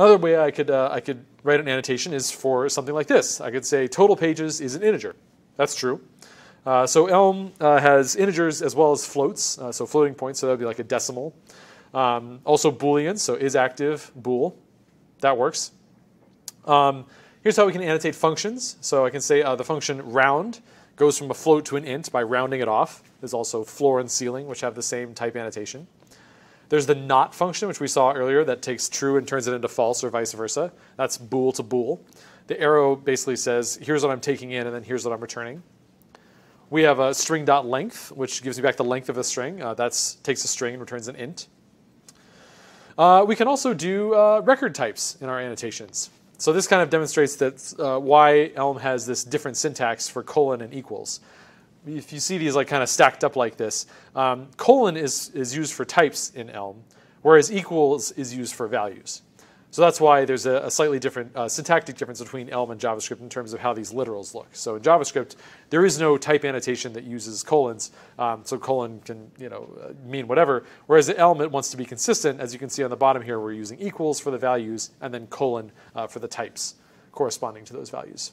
Another way I could write an annotation is for something like this. I could say total pages is an integer. That's true. So Elm has integers as well as floats, so floating points, so that would be like a decimal. Also Booleans, so is active, bool. That works. Here's how we can annotate functions. So I can say the function round goes from a float to an int by rounding it off. There's also floor and ceiling, which have the same type annotation. There's the not function, which we saw earlier, that takes true and turns it into false or vice versa. That's bool to bool. The arrow basically says, here's what I'm taking in, and then here's what I'm returning. We have a string.length, which gives me back the length of a string. That takes a string and returns an int. We can also do record types in our annotations. So this kind of demonstrates that why Elm has this different syntax for colon and equals. If you see these like kind of stacked up like this, colon is used for types in Elm, whereas equals is used for values. So that's why there's a slightly different syntactic difference between Elm and JavaScript in terms of how these literals look. So in JavaScript, there is no type annotation that uses colons, so colon can mean whatever. Whereas in Elm, it wants to be consistent. As you can see on the bottom here, we're using equals for the values and then colon for the types corresponding to those values.